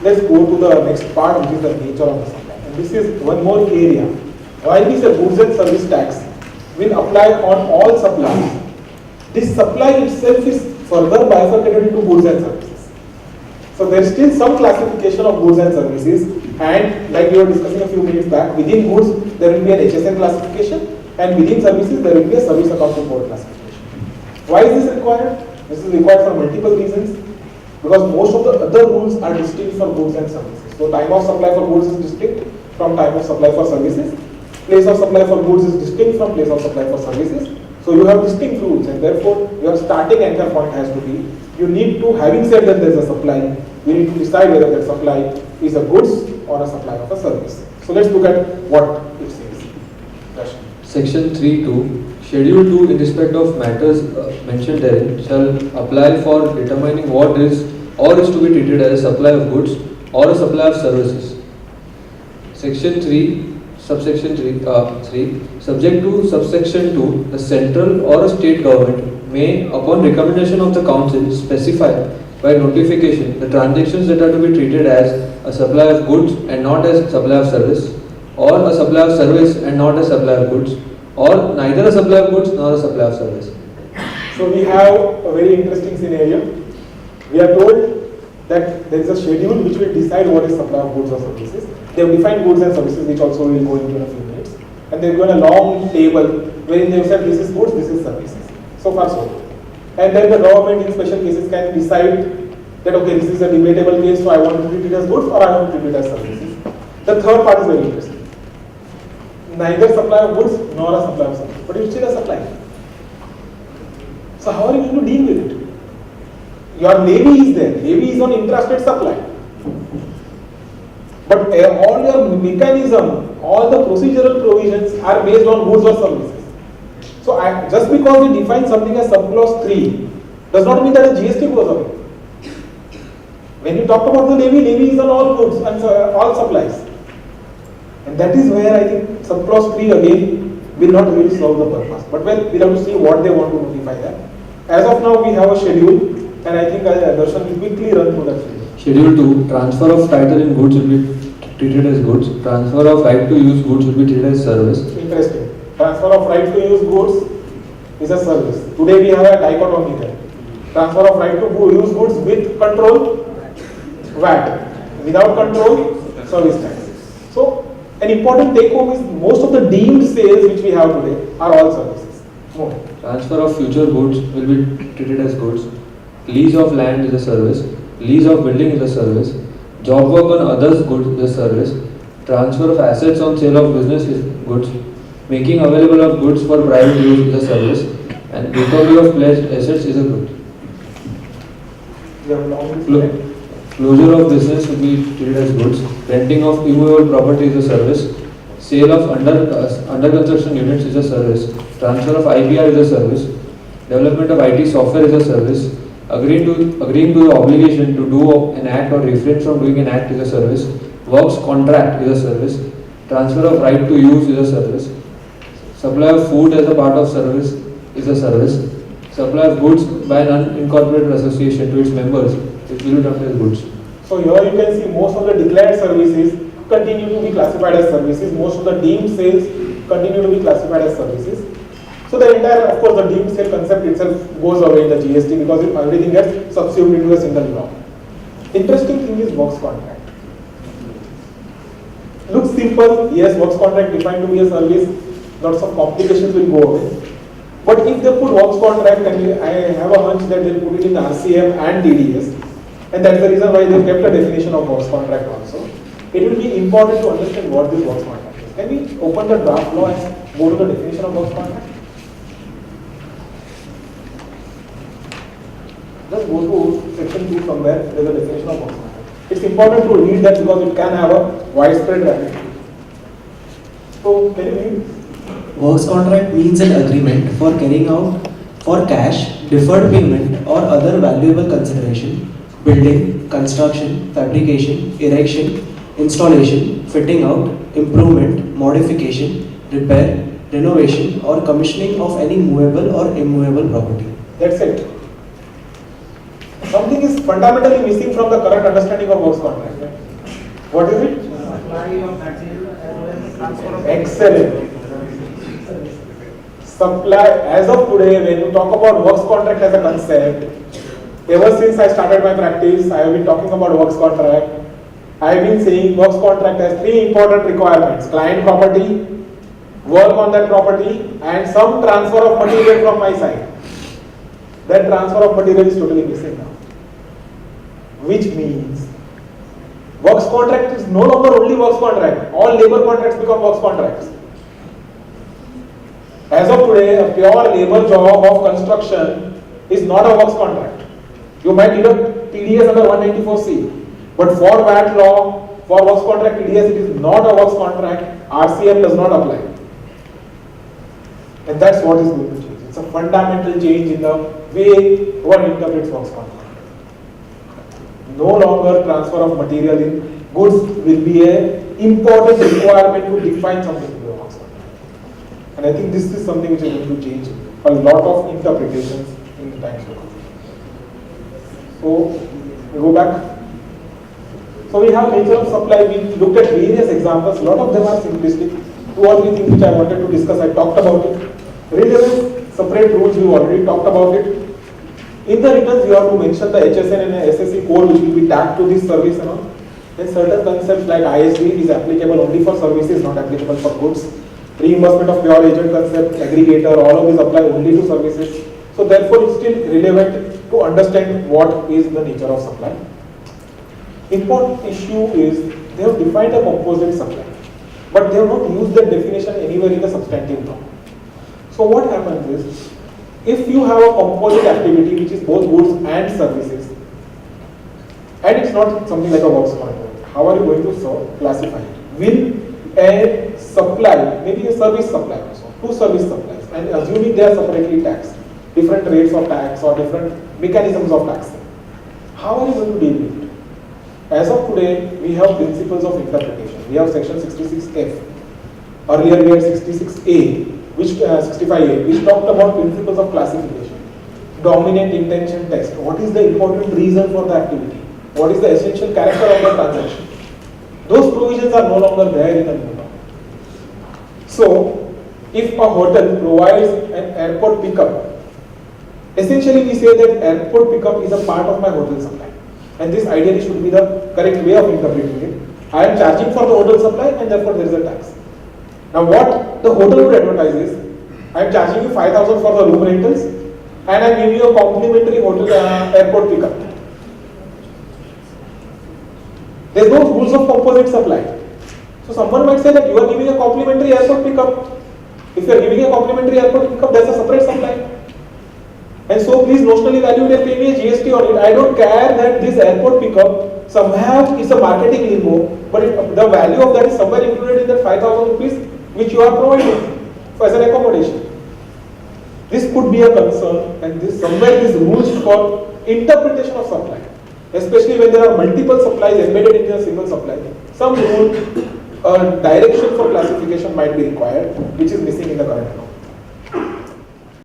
Let's go to the next part, which is the nature of the supply. And this is one more area. While we say goods and service tax will apply on all supplies, this supply itself is further bifurcated into goods and services. So there is still some classification of goods and services, and like we were discussing a few minutes back, within goods there will be an HSN classification, and within services there will be a service accounting board classification. Why is this required? This is required for multiple reasons, because most of the other rules are distinct for goods and services. So time of supply for goods is distinct from time of supply for services. Place of supply for goods is distinct from place of supply for services. So you have distinct rules, and therefore your starting anchor point has to be, you need to, having said that there is a supply, you need to decide whether that supply is a goods or a supply of a service. So let's look at what it says. Rashmi. Section 3.2, Schedule 2 in respect of matters mentioned therein shall apply for determining what is or is to be treated as a supply of goods or a supply of services. Section 3, subsection 3, subject to subsection 2, the central or a state government may, upon recommendation of the council, specify by notification the transactions that are to be treated as a supply of goods and not as supply of service, or a supply of service and not a supply of goods, or neither a supply of goods nor a supply of service. So we have a very interesting scenario. We are told that there is a schedule which will decide what is supply of goods or services. They have defined goods and services, which also we will go into in a few minutes. And they have given a long table wherein they have said this is goods, this is services. So far so good. And then the government in special cases can decide that okay, this is a debatable case, so I want to treat it as goods or I want to treat it as services. The third part is very interesting. Neither supply of goods nor a supply of services, but it's still a supply. So how are you going to deal with it? Your levy is there. Levy is on intrastate supply. But all your mechanism, all the procedural provisions are based on goods or services. So just because we define something as subclause 3 does not mean that the GST goes away. When you talk about the levy is on all goods and all supplies. And that is where I think subclause 3 again will not really solve the purpose. But well, we'll have to see what they want to notify that. As of now, we have a schedule, and I think Darshan will quickly run through that schedule. Schedule 2, transfer of title in goods will be treated as goods. Transfer of right to use goods will be treated as service. Interesting. Transfer of right to use goods is a service. Today we have a dichotomy there. Transfer of right to use goods with control, VAT. Without control, service tax. So an important take home is most of the deemed sales which we have today are all services. More. Transfer of future goods will be treated as goods. Lease of land is a service. Lease of building is a service. Job work on others' goods is a service. Transfer of assets on sale of business is goods. Making available of goods for private use is a service. And recovery of pledged assets is a good. Closure of business will be treated as goods. Renting of immovable property is a service. Sale of under construction units is a service. Transfer of IPR is a service. Development of IT software is a service. Agreeing to the obligation to do an act or refrain from doing an act is a service. Works contract is a service. Transfer of right to use is a service. Supply of food as a part of service is a service. Supply of goods by an unincorporated association to its members is will be termed as goods. So here you can see most of the declared services continue to be classified as services. Most of the deemed sales continue to be classified as services. So the entire, of course, the deemed sale concept itself goes away in the GST because everything gets subsumed into a single law. Interesting thing is works contract. Looks simple, yes, works contract defined to be a service, lots of complications will go away. But if they put works contract, and I have a hunch that they'll put it in RCM and TDS, and that's the reason why they've kept a definition of works contract also. It will be important to understand what this works contract is. Can we open the draft law and go to the definition of works contract? Just go to section 2 somewhere, there's a definition of works contract. It's important to read that because it can have a widespread ramification. So, can you read? Works contract means an agreement for carrying out for cash, deferred payment or other valuable consideration, building, construction, fabrication, erection, installation, fitting out, improvement, modification, repair, renovation or commissioning of any movable or immovable property. That's it. Something is fundamentally missing from the current understanding of works contract. What is it? Excellent. Supply, as of today, when you talk about works contract as a concept, ever since I started my practice, I have been talking about works contract. I have been saying works contract has three important requirements: client property, work on that property, and some transfer of material from my side. That transfer of material is totally missing now. Which means works contract is no longer only works contract. All labor contracts become works contracts. As of today, a pure labor job of construction is not a works contract. You might deduct TDS under 194C, but for VAT law, for works contract TDS, it is not a works contract. RCM does not apply. And that's what is going to change. It's a fundamental change in the way one interprets works contract. No longer transfer of material in goods will be an important requirement to define something to be a works contract. And I think this is something which is going to change a lot of interpretations in the times to come. So, we go back. So we have nature of supply. We looked at various examples. A lot of them are simplistic. 2 or 3 things which I wanted to discuss. I talked about it. Relevance, separate rules. We already talked about it. In the returns, you have to mention the HSN and SSC code which will be tagged to this service and all. Then certain concepts like ISD is applicable only for services, not applicable for goods. Reimbursement of pure agent concept, aggregator, all of these apply only to services. So therefore, it's still relevant to understand what is the nature of supply. Important issue is they have defined a composite supply, but they have not used that definition anywhere in the substantive law. So what happens is, if you have a composite activity which is both goods and services, and it's not something like a works contract, how are you going to classify it? Will a supply, maybe a service supply also, 2 service supplies, and assuming they are separately taxed, different rates of tax or different mechanisms of taxing, how are you going to deal with it? As of today, we have principles of interpretation. We have section 66F. Earlier we had 66A, which 65A, which talked about principles of classification. Dominant intention test. What is the important reason for the activity? What is the essential character of the transaction? Those provisions are no longer there in the new law. So, if a hotel provides an airport pickup, essentially we say that airport pickup is a part of my hotel supply. And this ideally should be the correct way of interpreting it. I am charging for the hotel supply and therefore there is a tax. Now what the hotel would advertise is, I am charging you 5,000 for the room rentals and I am giving you a complimentary hotel airport pickup. There is no rules of composite supply. So someone might say that you are giving a complimentary airport pickup. If you are giving a complimentary airport pickup, there is a separate supply. And so please notionally value it and pay me a GST on it. I don't care that this airport pickup somehow is a marketing limbo, but the value of that is somewhere included in that 5,000 rupees which you are providing as an accommodation. This could be a concern, and this somewhere these rules for interpretation of supply, especially when there are multiple supplies embedded in a single supply, some rule direction for classification might be required, which is missing in the current law.